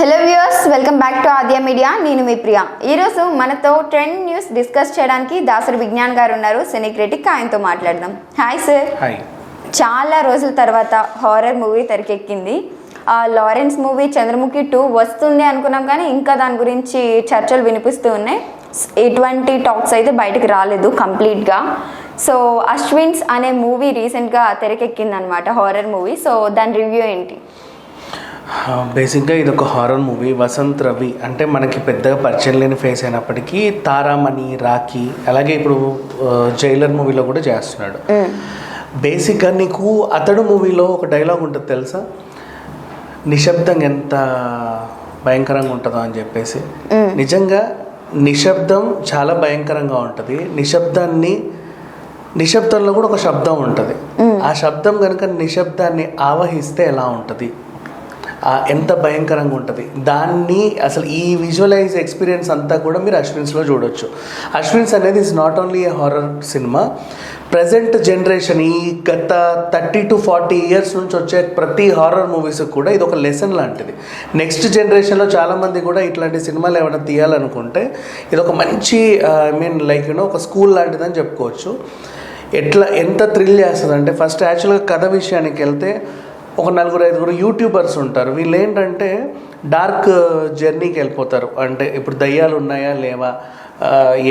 Hello viewers, welcome back to Aadya media. నేను మీ ప్రియా. ఈరోజు మనతో ట్రెండ్ న్యూస్ డిస్కస్ చేయడానికి దాసరి విజ్ఞాన్ గారు ఉన్నారు, సినీ క్రిటిక్. ఆయనతో మాట్లాడదాం. Hi sir. హాయ్. చాలా రోజుల తర్వాత హారర్ మూవీ తెరకెక్కింది. లారెన్స్ మూవీ చంద్రముఖి 2 వస్తుంది అనుకున్నాం, కానీ ఇంకా దాని గురించి చర్చలు వినిపిస్తూ ఉన్నాయి. ఎటువంటి టాక్స్ అయితే బయటకు రాలేదు కంప్లీట్గా. సో అశ్విన్స్ అనే మూవీ రీసెంట్గా తెరకెక్కింది అనమాట, హారర్ మూవీ. సో దాని రివ్యూ ఏంటి? బేసిక్గా ఇది ఒక హారర్ మూవీ. వసంత్ రవి అంటే మనకి పెద్దగా పరిచయం లేని ఫేస్ అయినప్పటికీ తారామణి, రాఖీ, అలాగే ఇప్పుడు జైలర్ మూవీలో కూడా చేస్తున్నాడు. బేసిక్గా నీకు అతడు మూవీలో ఒక డైలాగ్ ఉంటుంది తెలుసా, నిశ్శబ్దం ఎంత భయంకరంగా ఉంటుందో అని చెప్పేసి. నిజంగా నిశ్శబ్దం చాలా భయంకరంగా ఉంటుంది. నిశ్శబ్దంలో కూడా ఒక శబ్దం ఉంటుంది. ఆ శబ్దం కనుక నిశ్శబ్దాన్ని ఆవహిస్తే ఎలా ఉంటుంది, ఎంత భయంకరంగా ఉంటుంది, దాన్ని అసలు ఈ విజువలైజ్ ఎక్స్పీరియన్స్ అంతా కూడా మీరు అశ్విన్స్లో చూడొచ్చు. అశ్విన్స్ అనేది is not only A horror cinema. Present generation, ఈ గత 30 to 40 ఇయర్స్ నుంచి వచ్చే ప్రతి హారర్ మూవీస్కి కూడా ఇది ఒక లెసన్ లాంటిది. నెక్స్ట్ జనరేషన్లో చాలామంది కూడా ఇట్లాంటి సినిమాలు ఏమైనా తీయాలనుకుంటే ఇది ఒక మంచి ఒక స్కూల్ లాంటిదని చెప్పుకోవచ్చు. ఎంత థ్రిల్ చేస్తుంది అంటే, ఫస్ట్ యాక్చువల్గా కథ విషయానికి వెళ్తే ఒక 4-5 యూట్యూబర్స్ ఉంటారు. వీళ్ళు ఏంటంటే డార్క్ జర్నీకి వెళ్ళిపోతారు. అంటే ఇప్పుడు దయ్యాలు ఉన్నాయా లేవా,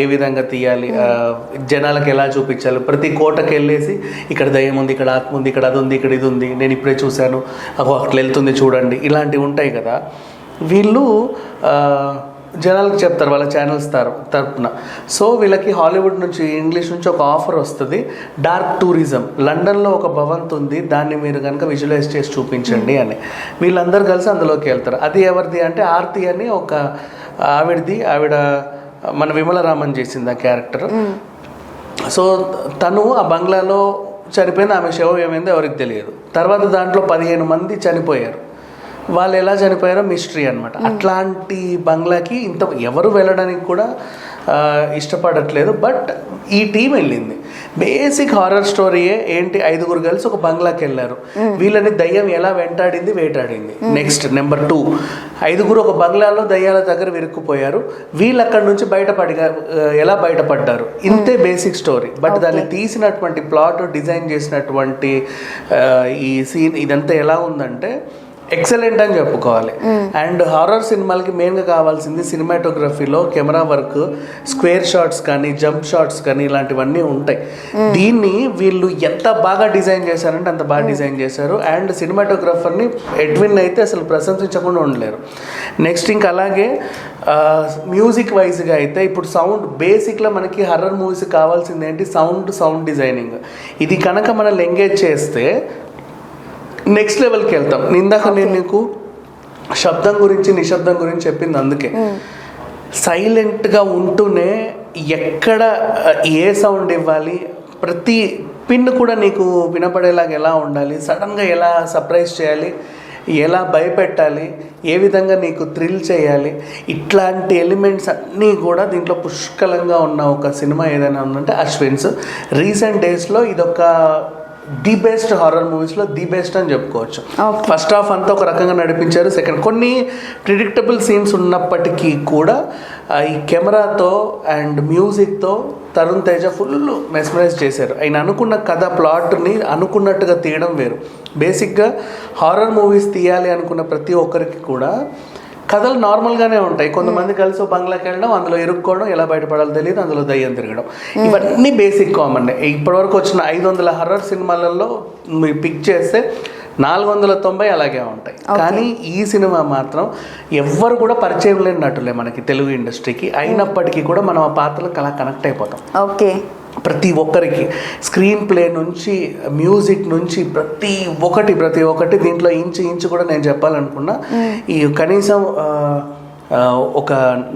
ఏ విధంగా తీయాలి, జనాలకు ఎలా చూపించాలి, ప్రతి కోటకి వెళ్ళేసి ఇక్కడ దయ్యం ఉంది, ఇక్కడ ఆత్మ ఉంది, ఇక్కడ అది ఉంది, ఇక్కడ ఇది ఉంది, నేను ఇప్పుడే చూశాను, అట్లా వెళ్తుంది చూడండి, ఇలాంటివి ఉంటాయి కదా. వీళ్ళు జనాలకు చెప్తారు వాళ్ళ ఛానల్స్ తరపున. సో వీళ్ళకి హాలీవుడ్ నుంచి, ఇంగ్లీష్ నుంచి ఒక ఆఫర్ వస్తుంది, డార్క్ టూరిజం. లండన్లో ఒక భవంతి ఉంది, దాన్ని మీరు కనుక విజువలైజ్ చేసి చూపించండి అని. వీళ్ళందరూ కలిసి అందులోకి వెళ్తారు. అది ఎవరిది అంటే ఆర్తి అని ఒక ఆవిడ మన విమల రామన్ చేసింది ఆ క్యారెక్టర్. సో తను ఆ బంగ్లాలో చనిపోయింది, ఆమె శవం ఏమైందో ఎవరికి తెలియదు. తర్వాత దాంట్లో 15 మంది చనిపోయారు. వాళ్ళు ఎలా చనిపోయారో మిస్టరీ అనమాట. అట్లాంటి బంగ్లాకి ఎవరు వెళ్ళడానికి కూడా ఇష్టపడట్లేదు. బట్ ఈ టీం వెళ్ళింది. బేసిక్ హారర్ స్టోరీయే ఏంటి, 5 కలిసి ఒక బంగ్లాకి వెళ్ళారు. వీళ్ళని దయ్యం ఎలా వేటాడింది. నెక్స్ట్ నెంబర్ 2, 5 ఒక బంగ్లాలో దయ్యాల దగ్గర విరుక్కుపోయారు. వీళ్ళు అక్కడి నుంచి ఎలా బయటపడ్డారు, ఇంతే బేసిక్ స్టోరీ. బట్ దాన్ని తీసినటువంటి ప్లాట్, డిజైన్ చేసినటువంటి ఈ సీన్, ఇదంతా ఎలా ఉందంటే ఎక్సలెంట్ అని చెప్పుకోవాలి. అండ్ హారర్ సినిమాలకి మెయిన్గా కావాల్సింది సినిమాటోగ్రఫీలో కెమెరా వర్క్, స్క్వేర్ షాట్స్ కానీ, జంప్ షాట్స్ కానీ, ఇలాంటివన్నీ ఉంటాయి. దీన్ని వీళ్ళు ఎంత బాగా డిజైన్ చేశారంటే అంత బాగా డిజైన్ చేశారు. అండ్ సినిమాటోగ్రఫర్ని ఎడ్విన్ అయితే అసలు ప్రశంసించకుండా ఉండలేరు. నెక్స్ట్ ఇంకా అలాగే మ్యూజిక్ వైజ్గా అయితే ఇప్పుడు సౌండ్, బేసిక్లో మనకి హర్రర్ మూవీస్ కావాల్సింది ఏంటి, సౌండ్ డిజైనింగ్. ఇది కనుక మనల్ని ఎంగేజ్ చేస్తే నెక్స్ట్ లెవెల్కి వెళ్తాం. ఇందాక నేను నీకు శబ్దం గురించి, నిశ్శబ్దం గురించి చెప్పింది అందుకే. సైలెంట్గా ఉంటూనే ఎక్కడ ఏ సౌండ్ ఇవ్వాలి, ప్రతి పిన్ కూడా నీకు వినపడేలాగా ఎలా ఉండాలి, సడన్గా ఎలా సర్ప్రైజ్ చేయాలి, ఎలా భయపెట్టాలి, ఏ విధంగా నీకు థ్రిల్ చేయాలి, ఇట్లాంటి ఎలిమెంట్స్ అన్నీ కూడా దీంట్లో పుష్కలంగా ఉన్న ఒక సినిమా ఏదైనా ఉందంటే అశ్విన్స్. రీసెంట్ డేస్లో ఇదొక ది బెస్ట్ హారర్ మూవీస్లో ది బెస్ట్ అని చెప్పుకోవచ్చు. ఫస్ట్ హాఫ్ అంతా ఒక రకంగా నడిపించారు. సెకండ్ కొన్ని ప్రిడిక్టబుల్ సీన్స్ ఉన్నప్పటికీ కూడా ఈ కెమెరాతో అండ్ మ్యూజిక్తో తరుణ్ తేజ ఫుల్ మెస్మరైజ్ చేశారు. ఆయన అనుకున్న కథ, ప్లాట్ని అనుకున్నట్టుగా తీయడం వేరు. బేసిక్గా హారర్ మూవీస్ తీయాలి అనుకున్న ప్రతి ఒక్కరికి కూడా కథలు నార్మల్గానే ఉంటాయి. కొంతమంది కలిసి బంగ్లాకి వెళ్ళడం, అందులో ఇరుక్కోవడం, ఎలా బయటపడాలో తెలియదు, అందులో దయ్యం తిరగడం, ఇవన్నీ బేసిక్ కామన్. ఇప్పటివరకు వచ్చిన 500 హర్రర్ సినిమాలలో మీరు పిక్ చేస్తే 490 అలాగే ఉంటాయి. కానీ ఈ సినిమా మాత్రం ఎవ్వరు కూడా పరిచయం లేని నటులే మనకి తెలుగు ఇండస్ట్రీకి. అయినప్పటికీ కూడా మనం ఆ పాత్రలకు అలా కనెక్ట్ అయిపోతాం. ఓకే, ప్రతి ఒక్కరికి స్క్రీన్ ప్లే నుంచి, మ్యూజిక్ నుంచి ప్రతి ఒక్కటి దీంట్లో ఇంచు కూడా నేను చెప్పాలనుకున్నా. ఈ కనీసం ఒక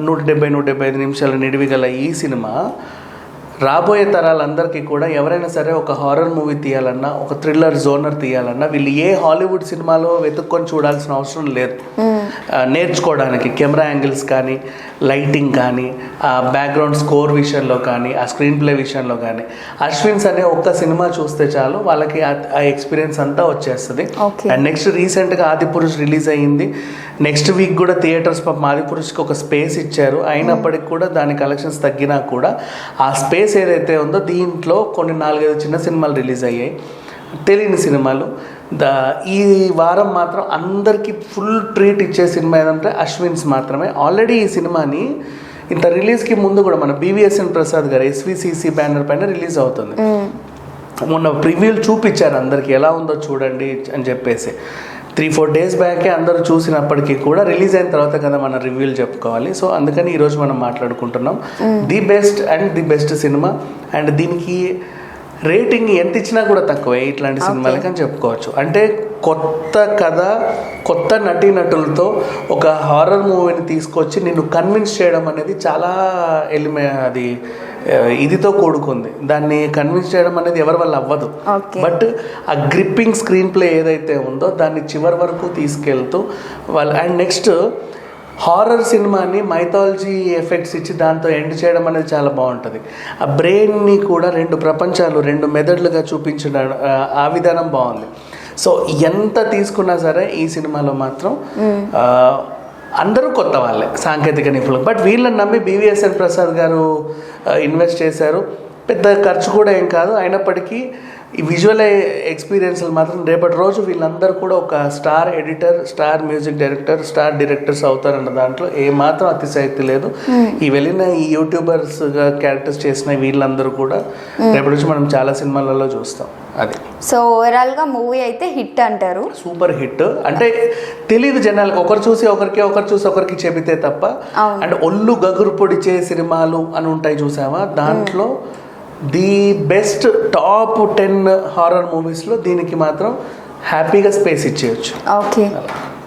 170-175 నిమిషాల నిడివి గల ఈ సినిమా రాబోయే తరాలందరికీ కూడా, ఎవరైనా సరే ఒక హారర్ మూవీ తీయాలన్నా, ఒక థ్రిల్లర్ జోనర్ తీయాలన్నా, వీళ్ళు ఏ హాలీవుడ్ సినిమాలో వెతుక్కొని చూడాల్సిన అవసరం లేదు. నేర్చుకోవడానికి కెమెరా యాంగిల్స్ కానీ, లైటింగ్ కానీ, ఆ బ్యాక్గ్రౌండ్ స్కోర్ విషయంలో కానీ, ఆ స్క్రీన్ ప్లే విషయంలో కానీ అశ్విన్స్ అనే ఒక్క సినిమా చూస్తే చాలు వాళ్ళకి ఆ ఎక్స్పీరియన్స్ అంతా వచ్చేస్తుంది. అండ్ నెక్స్ట్ రీసెంట్గా ఆదిపురుష్ రిలీజ్ అయ్యింది. నెక్స్ట్ వీక్ కూడా థియేటర్స్ పాపం ఆదిపురుష్కి ఒక స్పేస్ ఇచ్చారు. అయినప్పటికీ కూడా దాని కలెక్షన్స్ తగ్గినా కూడా ఆ స్పేస్ ఏదైతే ఉందో దీంట్లో కొన్ని 4-5 చిన్న సినిమాలు రిలీజ్ అయ్యాయి, తెలియని సినిమాలు. ఈ వారం మాత్రం అందరికీ ఫుల్ ట్రీట్ ఇచ్చే సినిమా ఏదంటే అశ్విన్స్ మాత్రమే. ఆల్రెడీ ఈ సినిమాని ఇంత రిలీజ్కి ముందు కూడా మన BVSN ప్రసాద్ గారు SVCC బ్యానర్ పైన రిలీజ్ అవుతుంది. మొన్న ప్రివ్యూలు చూపించారు అందరికి, ఎలా ఉందో చూడండి అని చెప్పేసి. 3-4 డేస్ బ్యాకే అందరూ చూసినప్పటికీ కూడా రిలీజ్ అయిన తర్వాత కదా మనం రివ్యూలు చెప్పుకోవాలి. సో అందుకని ఈరోజు మనం మాట్లాడుకుంటున్నాం ది బెస్ట్ సినిమా. అండ్ దీనికి రేటింగ్ ఎంత ఇచ్చినా కూడా తక్కువే ఇట్లాంటి సినిమాలకి అని చెప్పుకోవచ్చు. అంటే కొత్త కథ, కొత్త నటీనటులతో ఒక హారర్ మూవీని తీసుకొచ్చి నిన్ను కన్విన్స్ చేయడం అనేది చాలా అది ఇదితో కూడుకుంది. దాన్ని కన్విన్స్ చేయడం అనేది ఎవరి వల్ల అవ్వదు. బట్ ఆ గ్రిప్పింగ్ స్క్రీన్ ప్లే ఏదైతే ఉందో దాన్ని చివరి వరకు తీసుకెళ్తూ వాళ్ళు. అండ్ నెక్స్ట్ హారర్ సినిమాని మైథాలజీ ఎఫెక్ట్స్ ఇచ్చి దాంతో ఎండ్ చేయడం అనేది చాలా బాగుంటుంది. ఆ బ్రెయిన్ని కూడా 2 ప్రపంచాలు, 2 మెదడులుగా చూపించడం, ఆ విధానం బాగుంది. సో ఎంత తీసుకున్నా సరే ఈ సినిమాలో మాత్రం అందరూ కొత్త వాళ్ళే, సాంకేతిక నిపుణులు. బట్ వీళ్ళని నమ్మి BVSN ప్రసాద్ గారు ఇన్వెస్ట్ చేశారు. పెద్ద ఖర్చు కూడా ఏం కాదు. అయినప్పటికీ ఈ విజువల్ ఎక్స్పీరియన్స్లు మాత్రం రేపటి రోజు వీళ్ళందరూ కూడా ఒక star editor, star music director, star directors అవుతారన్న దాంట్లో ఏమాత్రం అతిశయక్తి లేదు. ఈ వెళ్ళిన ఈ యూట్యూబర్స్గా క్యారెక్టర్స్ చేసిన వీళ్ళందరూ కూడా రేపటి నుంచి మనం చాలా సినిమాలలో చూస్తాం. అది సో ఓవరాల్గా మూవీ అయితే హిట్ అంటారు. Super hit. అంటే తెలియదు జనాలకు, ఒకరు చూసి ఒకరికి చెబితే తప్ప. అంటే ఒళ్ళు గగురు పొడిచే సినిమాలు అని ఉంటాయి చూసావా, దాంట్లో ది బెస్ట్ టాప్ 10 హారర్ మూవీస్లో దీనికి మాత్రం హ్యాపీగా స్పేస్ ఇచ్చేయచ్చు. Okay,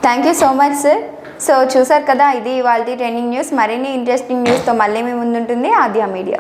thank you so much sir. So చూసారు కదా, ఇది వాళ్ళ ట్రెండింగ్ న్యూస్. మరిన్ని ఇంట్రెస్టింగ్ న్యూస్తో మళ్ళీ మీ ముందుంటుంది ఆద్య మీడియా.